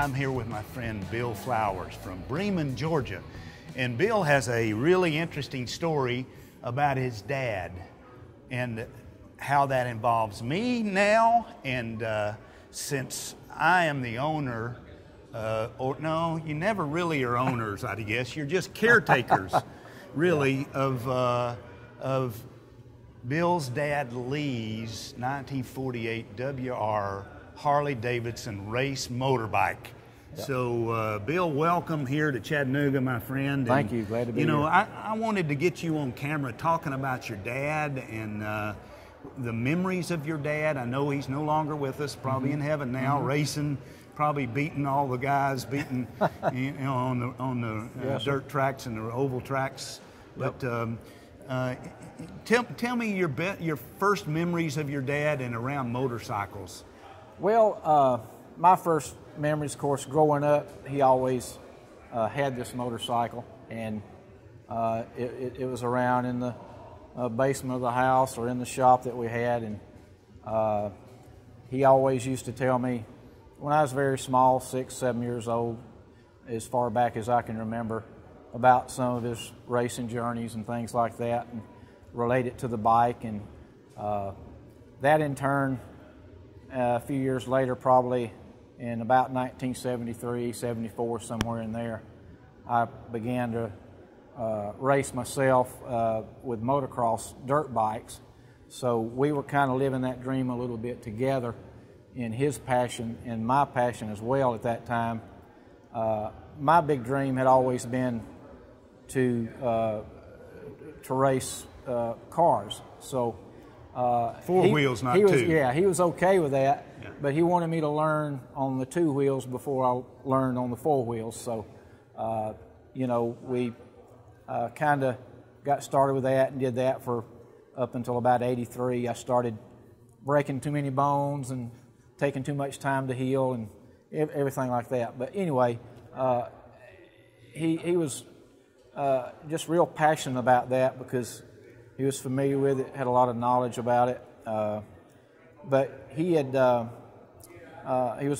I'm here with my friend Bill Flowers from Bremen, Georgia. And Bill has a really interesting story about his dad and how that involves me now. And since I am the owner, or no, you never really are owners, I guess. You're just caretakers, really, of Bill's dad Lee's 1948 WR Harley Davidson race motorbike. Yep. So, Bill, welcome here to Chattanooga, my friend. Thank you. Glad to be here. You know, I wanted to get you on camera talking about your dad and the memories of your dad. I know he's no longer with us, probably in heaven now, racing, probably beating all the guys, beating you know, on the yes, dirt tracks and the oval tracks. Yep. But tell me your first memories of your dad and around motorcycles. Well, my first memories, of course, growing up, he always had this motorcycle, and it was around in the basement of the house or in the shop that we had, and he always used to tell me, when I was very small, 6, 7 years old, as far back as I can remember, about some of his racing journeys and things like that, and relate it to the bike, and that in turn, a few years later, probably in about 1973, 74, somewhere in there, I began to race myself with motocross dirt bikes. So we were kind of living that dream a little bit together, in his passion and my passion as well at that time. My big dream had always been to race cars. So Four wheels, not two. Yeah, he was okay with that, but he wanted me to learn on the 2 wheels before I learned on the 4 wheels. So, you know, we kind of got started with that and did that for up until about 83. I started breaking too many bones and taking too much time to heal and everything like that. But anyway, he was just real passionate about that because he was familiar with it, had a lot of knowledge about it. But he was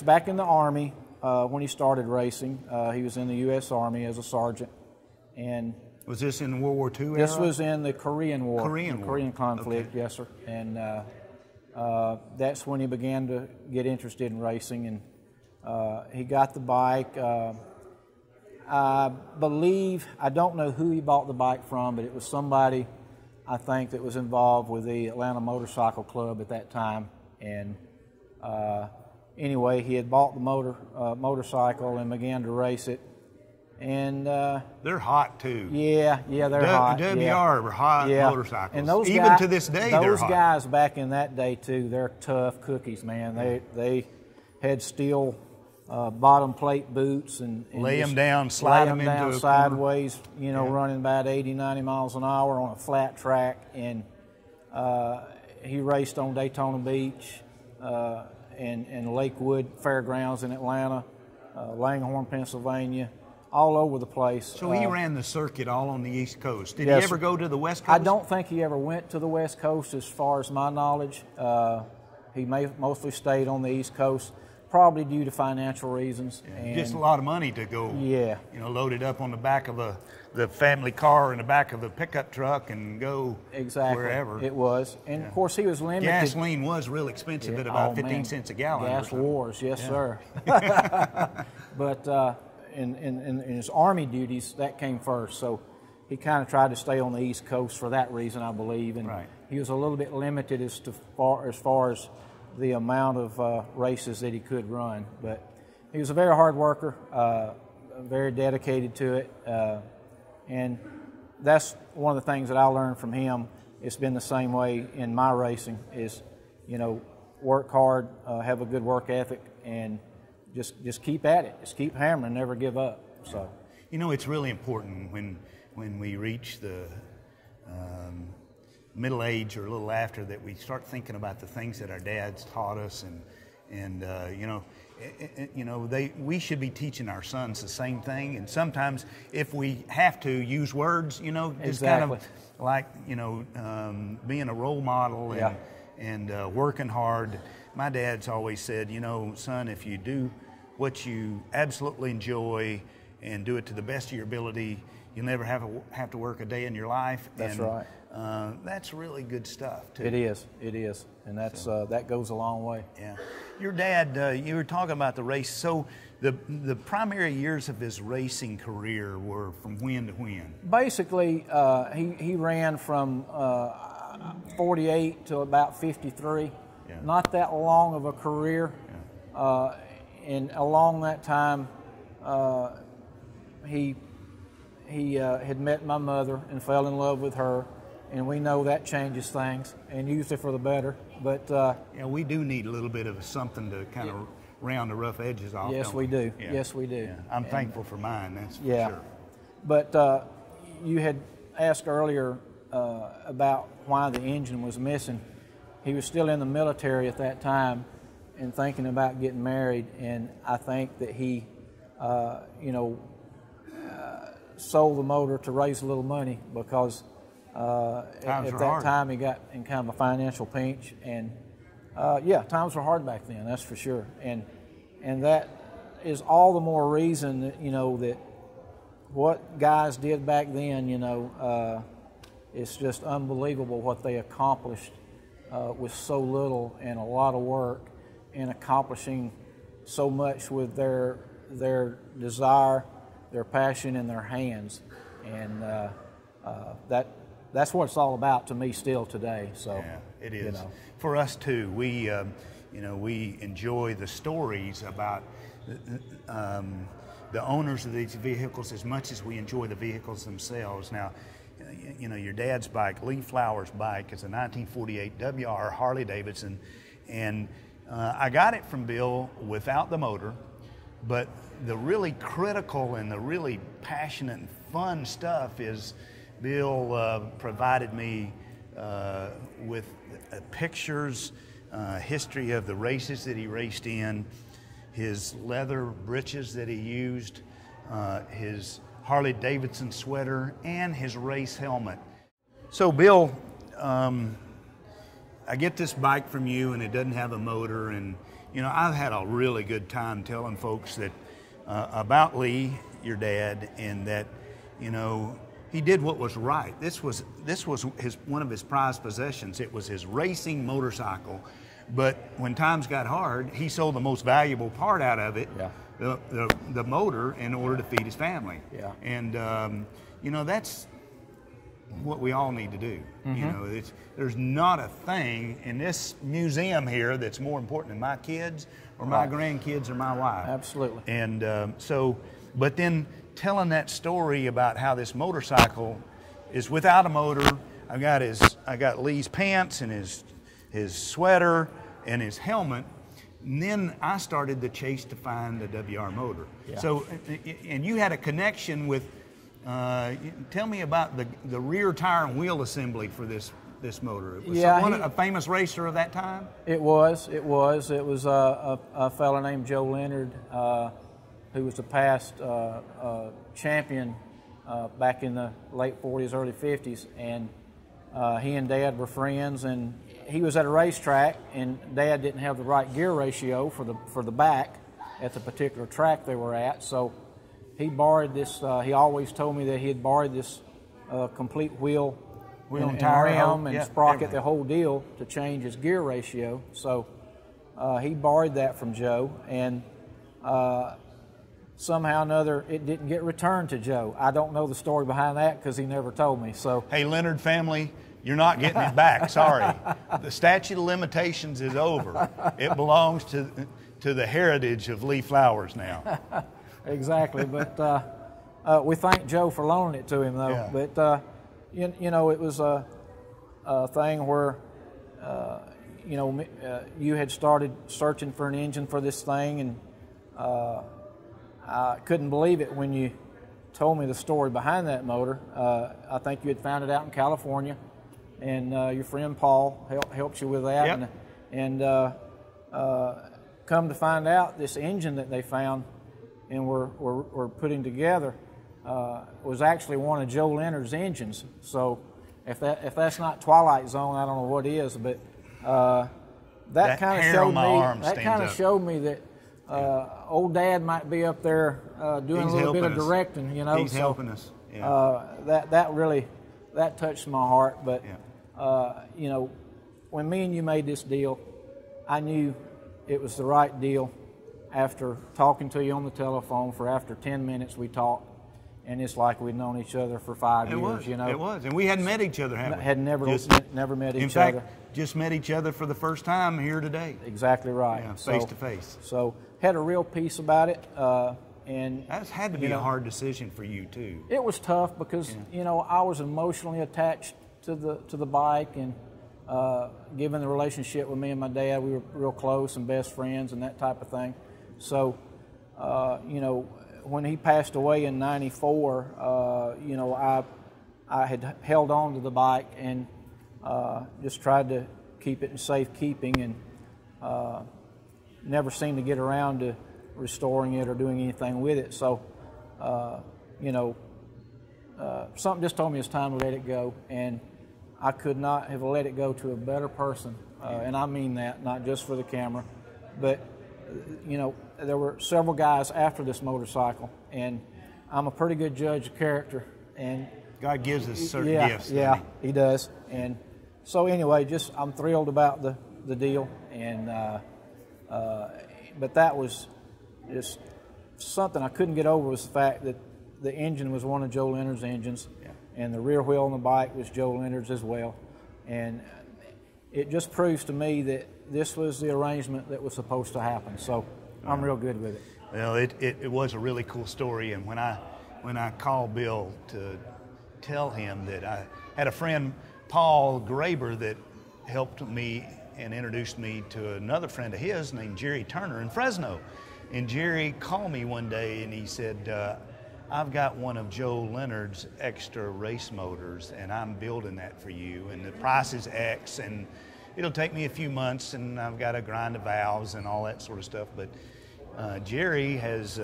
back in the Army when he started racing. He was in the U.S. Army as a sergeant. And was this in World War II era? This was in the Korean War. Korean conflict, okay. Yes, sir. And that's when he began to get interested in racing. And he got the bike. I believe, I don't know who he bought the bike from, but it was somebody, I think, that was involved with the Atlanta Motorcycle Club at that time. And anyway, he had bought the motorcycle and began to race it. And they're hot too. Yeah, they're hot. WR were hot motorcycles. And those even guys, to this day, they're hot. Those guys back in that day too, they're tough cookies, man. They had steel bottom plate boots and lay them down, slide them into a sideways, you know, running about 80, 90 miles an hour on a flat track. And he raced on Daytona Beach and Lakewood Fairgrounds in Atlanta, Langhorne, Pennsylvania, all over the place. So he ran the circuit all on the East Coast. Did yes, he ever go to the West Coast? I don't think he ever went to the West Coast as far as my knowledge. He mostly stayed on the East Coast, probably due to financial reasons. Yeah, and just a lot of money to go, you know, loaded up on the back of the family car in the back of a pickup truck and go wherever. It was. And of course he was limited. Gasoline was real expensive at about 15 cents a gallon. Gas wars, yes sir. But in his Army duties, that came first. So he kind of tried to stay on the East Coast for that reason, I believe. And he was a little bit limited as far as the amount of races that he could run. But he was a very hard worker, very dedicated to it. And that's one of the things that I learned from him. It's been the same way in my racing is, you know, work hard, have a good work ethic, and just keep at it. Just keep hammering, never give up. So, you know, it's really important when we reach the middle age or a little after that we start thinking about the things that our dads taught us, and you know, we should be teaching our sons the same thing. And sometimes if we have to use words, you know, just kind of like, you know, being a role model and working hard. My dad's always said, you know, son, if you do what you absolutely enjoy and do it to the best of your ability, you'll never have to work a day in your life. That's right. That's really good stuff, too. It is, and that's that goes a long way. Yeah. Your dad, you were talking about the race. So the primary years of his racing career were from when to when? Basically, he ran from 48 to about 53. Yeah. Not that long of a career. Yeah. And along that time, he had met my mother and fell in love with her, and we know that changes things, and usually for the better. But yeah, we do need a little bit of something to kind of round the rough edges off. Yes, we do. Yeah. Yes, we do. Yeah. I'm thankful for mine. That's for sure. But you had asked earlier about why the engine was missing. He was still in the military at that time and thinking about getting married, and I think that he, sold the motor to raise a little money because at that time he got in kind of a financial pinch, and times were hard back then, that's for sure, and that is all the more reason that that what guys did back then, it's just unbelievable what they accomplished with so little and a lot of work, and accomplishing so much with their desire, their passion, and their hands, and that's what it's all about to me still today. So yeah, it is for us too. We we enjoy the stories about the owners of these vehicles as much as we enjoy the vehicles themselves. Now, your dad's bike, Lee Flowers' bike, is a 1948 WR Harley Davidson, and I got it from Bill without the motor, but the really critical and the really passionate and fun stuff is Bill provided me with pictures, history of the races that he raced in, his leather breeches that he used, his Harley Davidson sweater, and his race helmet. So Bill, I get this bike from you and it doesn't have a motor, and I've had a really good time telling folks that about Lee, your dad, and that he did what was right. This was one of his prized possessions. It was his racing motorcycle, but when times got hard, he sold the most valuable part out of it, the motor, in order to feed his family. Yeah. And that's what we all need to do. Mm-hmm. There's not a thing in this museum here that's more important than my kids or my grandkids or my wife. Absolutely. And but then telling that story about how this motorcycle is without a motor. I got Lee's pants and his sweater and his helmet. And then I started the chase to find the WR motor. Yeah. So, and you had a connection with. Tell me about the rear tire and wheel assembly for this motor. Was a famous racer of that time? It was a fellow named Joe Leonard, who was the past champion back in the late 40s, early 50s, and he and Dad were friends, and he was at a racetrack, and Dad didn't have the right gear ratio for the back at the particular track they were at, so he borrowed this. He always told me that he had borrowed this complete wheel and tire, rim, and sprocket, everything. The whole deal, to change his gear ratio. So he borrowed that from Joe, and somehow or another it didn't get returned to Joe. I don't know the story behind that because he never told me. So hey, Leonard family, you're not getting it back. Sorry, the statute of limitations is over. It belongs to the heritage of Lee Flowers now. Exactly, but we thank Joe for loaning it to him, though. Yeah. But it was a thing where you had started searching for an engine for this thing, and I couldn't believe it when you told me the story behind that motor. I think you had found it out in California, and your friend Paul helped you with that. Yep. And come to find out, this engine that they found and we're putting together was actually one of Joe Leonard's engines. So if that's not Twilight Zone, I don't know what is. But that kind of showed me that Old Dad might be up there doing He's a little bit of helping us. directing, you know. He's so, helping us. Yeah. That really touched my heart. But Yeah. you know, when me and you made this deal, I knew it was the right deal. After talking to you on the telephone for after 10 minutes, we talked, and it's like we'd known each other for 5 years. You know, It was, and we hadn't met each other, had we? Had never met each in fact, other. just met each other for the first time here today. Exactly right. Yeah, face to face. So had a real peace about it, and That's had to be a hard decision for you too. it was tough because you know I was emotionally attached to the bike, and given the relationship with me and my dad, we were real close and best friends and that type of thing. So you know, when he passed away in '94, you know I had held on to the bike and just tried to keep it in safekeeping, and never seemed to get around to restoring it or doing anything with it. So, you know, something just told me it's time to let it go, and I could not have let it go to a better person, and I mean that, not just for the camera, but, you know, there were several guys after this motorcycle, and I'm a pretty good judge of character, and God gives us certain gifts. Yeah, he does. And so anyway, just I'm thrilled about the deal, and but that was just something I couldn't get over, was the fact that the engine was one of Joe Leonard's engines, and the rear wheel on the bike was Joe Leonard's as well, and it just proves to me that this was the arrangement that was supposed to happen. So I'm real good with it. Well, it was a really cool story, and when I called Bill to tell him that I had a friend, Paul Graber, that helped me and introduced me to another friend of his named Jerry Turner in Fresno. And Jerry called me one day and he said, I've got one of Joe Leonard's extra race motors and I'm building that for you, and the price is X, and it'll take me a few months, and I've got to grind the valves and all that sort of stuff. But Jerry has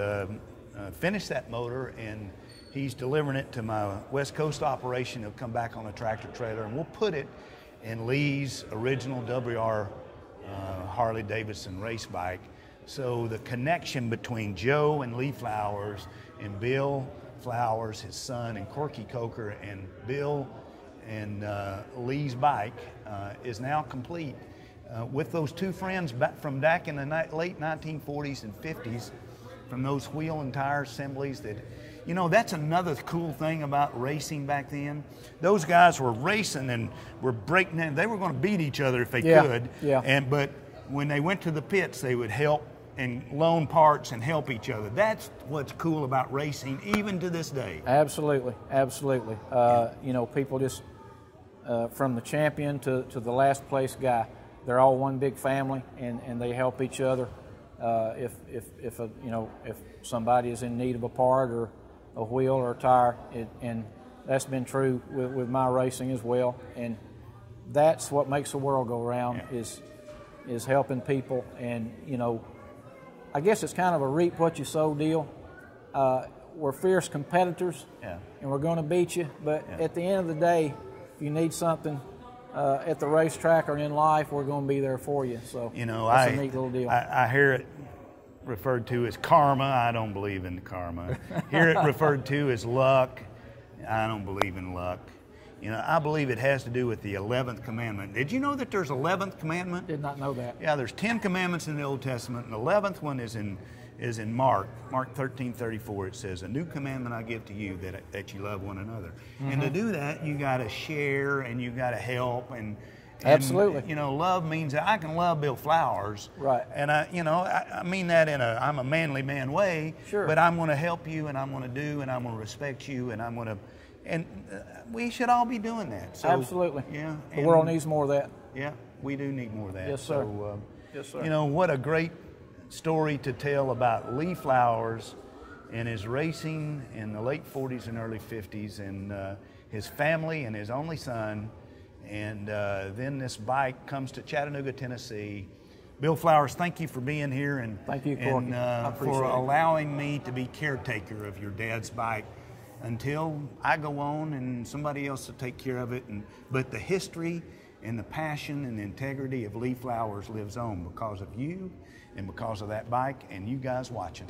finished that motor, and he's delivering it to my West Coast operation. He'll come back on a tractor trailer, and we'll put it in Lee's original WR Harley Davidson race bike. So the connection between Joe and Lee Flowers and Bill Flowers, his son, and Corky Coker, and Bill and Lee's bike is now complete. With those two friends back from back in the late 1940s and 50s, from those wheel and tire assemblies that, you know, that's another cool thing about racing back then. Those guys were racing and were breaking in. They were going to beat each other if they could. Yeah. But when they went to the pits, they would help and loan parts and help each other. That's what's cool about racing, even to this day. Absolutely, absolutely. You know, people just, from the champion to the last place guy, they're all one big family, and they help each other. If somebody is in need of a part or a wheel or a tire, and that's been true with my racing as well. And that's what makes the world go round, is helping people. And you know, I guess it's kind of a reap what you sow deal. We're fierce competitors, and we're going to beat you. But at the end of the day, if you need something at the racetrack or in life, we're going to be there for you. So you know, that's a neat little deal. I hear it referred to as karma. I don't believe in karma. Hear it referred to as luck. I don't believe in luck. You know, I believe it has to do with the 11th commandment. Did you know that there's 11th commandment? Did not know that. Yeah, there's 10 commandments in the Old Testament, and the 11th one is in Mark 13:34. It says, "A new commandment I give to you, that you love one another." And to do that, you got to share and you got to help and absolutely. You know, love means that I can love Bill Flowers, right? And I mean that in I'm a manly man way. Sure. But I'm going to help you, and I'm going to do, and I'm going to respect you, and I'm going to. And we should all be doing that. So, absolutely. Yeah. The world needs more of that. Yeah, we do need more of that. Yes, sir. So, yes, sir. You know, what a great story to tell about Lee Flowers and his racing in the late 40s and early 50s, and his family and his only son. And then this bike comes to Chattanooga, Tennessee. Bill Flowers, thank you for being here, and thank you, Corky. and for allowing me to be caretaker of your dad's bike until I go on and somebody else will take care of it. But the history and the passion and the integrity of Lee Flowers lives on because of you and because of that bike and you guys watching.